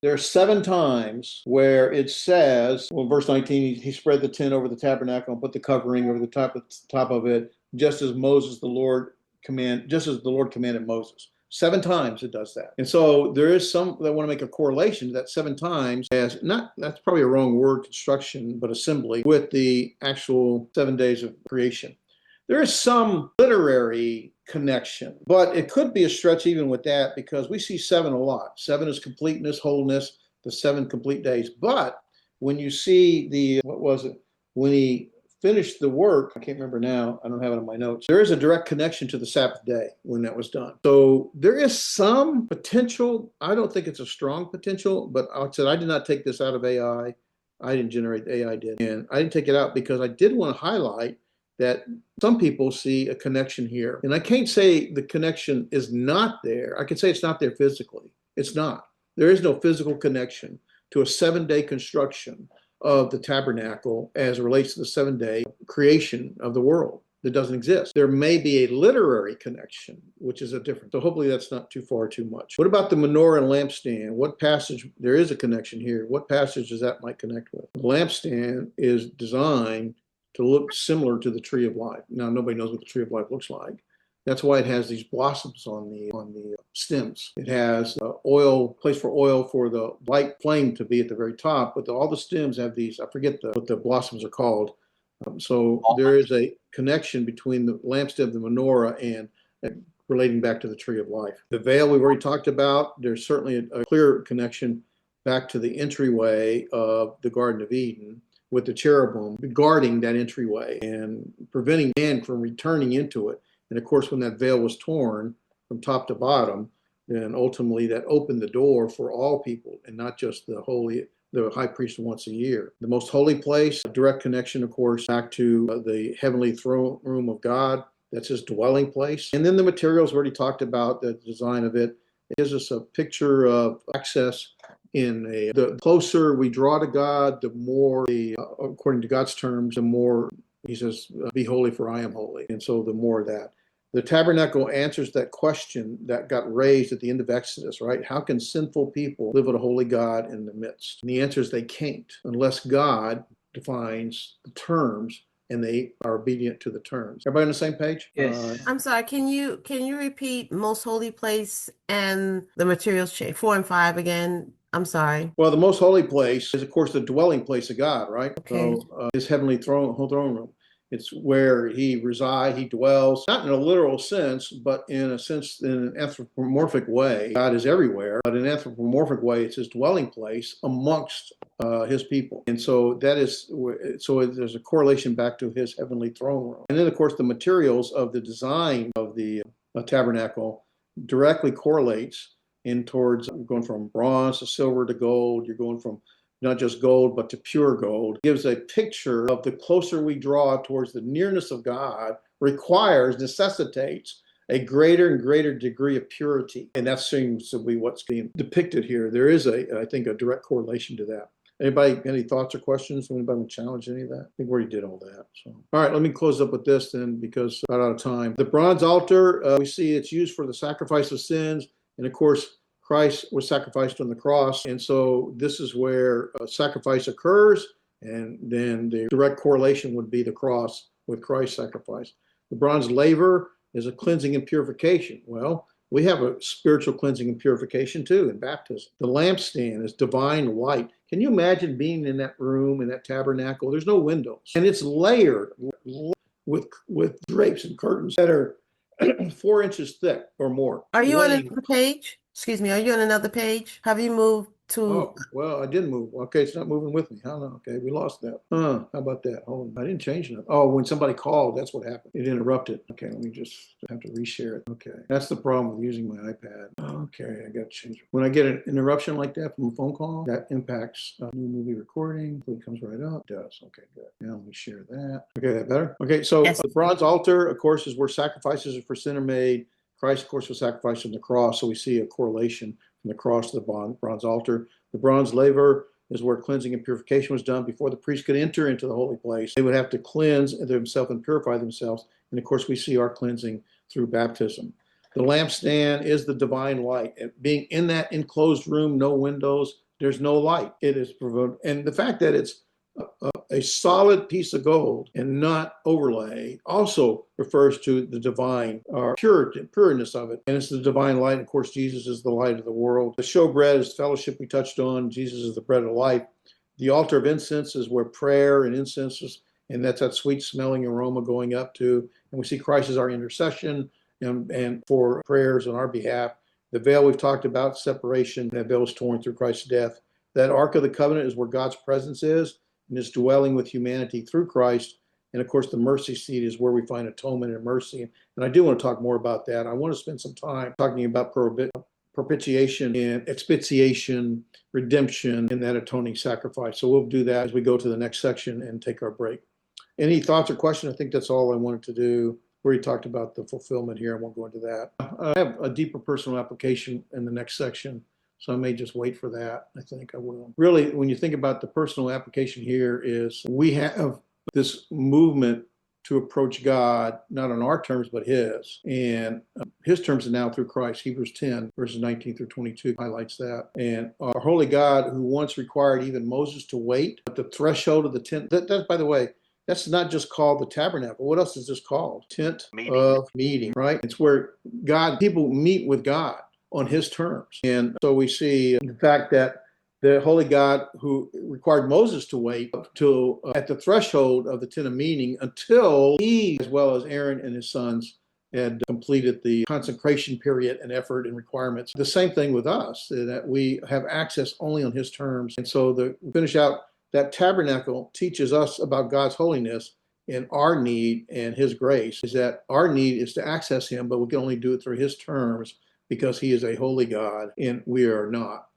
There are 7 times where it says, well, verse 19, he spread the tent over the tabernacle and put the covering over the top of it, just as the Lord commanded Moses. 7 times it does that. And so there is some that want to make a correlation to that 7 times as not, that's probably a wrong word, construction, but assembly with the actual 7 days of creation. There is some literary connection, but it could be a stretch even with that because we see 7 a lot. 7 is completeness, wholeness, the 7 complete days. But when you see when he finished the work, I can't remember now, I don't have it on my notes, there is a direct connection to the Sabbath day when that was done. So there is some potential. I don't think it's a strong potential, but like I said, I did not take this out of AI. I didn't generate, AI did. And I didn't take it out because I did want to highlight that some people see a connection here. And I can't say the connection is not there. I can say it's not there physically. It's not. There is no physical connection to a 7-day construction of the tabernacle as it relates to the 7-day creation of the world. That doesn't exist. There may be a literary connection, which is a different. So hopefully that's not too far too much. What about the menorah and lampstand? What passage? There is a connection here. What passage does that might connect with? The lampstand is designed to look similar to the tree of life. Now, nobody knows what the tree of life looks like. That's why it has these blossoms on the stems. It has place for oil for the light flame to be at the very top, but all the stems have these, I forget what the blossoms are called. So there is a connection between the lampstand, the menorah, and relating back to the tree of life. The veil we've already talked about. There's certainly a clear connection back to the entryway of the Garden of Eden, with the cherubim guarding that entryway and preventing man from returning into it. And of course, when that veil was torn from top to bottom, then ultimately that opened the door for all people and not just the high priest once a year. The most holy place, direct connection, of course, back to the heavenly throne room of God. That's his dwelling place. And then the materials we already talked about, the design of it. It gives us a picture of access the closer we draw to God, the more, according to God's terms, the more he says, be holy for I am holy. And so the more of that. The tabernacle answers that question that got raised at the end of Exodus, right? How can sinful people live with a holy God in the midst? And the answer is they can't unless God defines the terms and they are obedient to the terms. Everybody on the same page? Yes. I'm sorry. Can you repeat most holy place and the materials change 4 and 5 again? I'm sorry. Well, the most holy place is, of course, the dwelling place of God, right? Okay. So his heavenly throne room. It's where he resides, he dwells, not in a literal sense, but in a sense, in an anthropomorphic way. God is everywhere, but in an anthropomorphic way, it's his dwelling place amongst his people. And so there's a correlation back to his heavenly throne room. And then, of course, the materials of the design of the tabernacle directly correlates in towards going from bronze to silver to gold. You're going from not just gold, but to pure gold. It gives a picture of the closer we draw towards the nearness of God necessitates a greater and greater degree of purity. And that seems to be what's being depicted here. There is, I think, a direct correlation to that. Anybody, any thoughts or questions? Anybody want to challenge any of that? I think we already did all that. So, all right, let me close up with this then because I'm out of time. The bronze altar, we see it's used for the sacrifice of sins. And of course, Christ was sacrificed on the cross. And so this is where sacrifice occurs. And then the direct correlation would be the cross with Christ's sacrifice. The bronze laver is a cleansing and purification. Well, we have a spiritual cleansing and purification too in baptism. The lampstand is divine light. Can you imagine being in that room, in that tabernacle? There's no windows. And it's layered with drapes and curtains that are 4 inches thick or more. Are you on another page? Excuse me, are you on another page? Have you moved to? Oh, well, I didn't move. Okay, it's not moving with me. I don't know. Okay, we lost that. How about that? Hold on. I didn't change it. Oh, when somebody called, that's what happened. It interrupted. Okay, let me just have to reshare it. Okay, that's the problem with using my iPad. Okay, I got to change it. When I get an interruption like that from a phone call, that impacts new movie recording. It comes right up. It does. Okay, good. Now let me share that. Okay, that better? Okay, so yes. The bronze altar, of course, is where sacrifices for sin are made. Christ, of course, was sacrificed on the cross, so we see a correlation from the cross to the bronze altar. The bronze laver is where cleansing and purification was done before the priest could enter into the holy place. They would have to cleanse themselves and purify themselves. And of course, we see our cleansing through baptism. The lampstand is the divine light. Being in that enclosed room, no windows, there's no light. It is provoked. And the fact that it's a solid piece of gold and not overlay also refers to the divine pureness of it. And it's the divine light. Of course, Jesus is the light of the world. The showbread is fellowship we touched on. Jesus is the bread of life. The altar of incense is where prayer and incense is, and that's that sweet smelling aroma going up to. And we see Christ as our intercession and for prayers on our behalf. The veil we've talked about, separation, that veil was torn through Christ's death. That Ark of the Covenant is where God's presence is and is dwelling with humanity through Christ. And of course, the mercy seat is where we find atonement and mercy. And I do want to talk more about that. I want to spend some time talking about propitiation and expiation, redemption, and that atoning sacrifice. So we'll do that as we go to the next section and take our break. Any thoughts or questions? I think that's all I wanted to do. We already talked about the fulfillment here. I won't go into that. I have a deeper personal application in the next section, so I may just wait for that. I think I will. Really, when you think about the personal application here is we have this movement to approach God, not on our terms, but his. And his terms are now through Christ. Hebrews 10, verses 19 through 22 highlights that. And our holy God, who once required even Moses to wait at the threshold of the tent, that by the way, that's not just called the tabernacle. What else is this called? Tent of meeting, right? It's where people meet with God on his terms. And so we see the fact that the holy God who required Moses to wait till at the threshold of the tent of meeting until he, as well as Aaron and his sons, had completed the consecration period and effort and requirements. The same thing with us, that we have access only on his terms. And so we finish out that tabernacle teaches us about God's holiness and our need and his grace is that our need is to access him, but we can only do it through his terms because he is a holy God and we are not.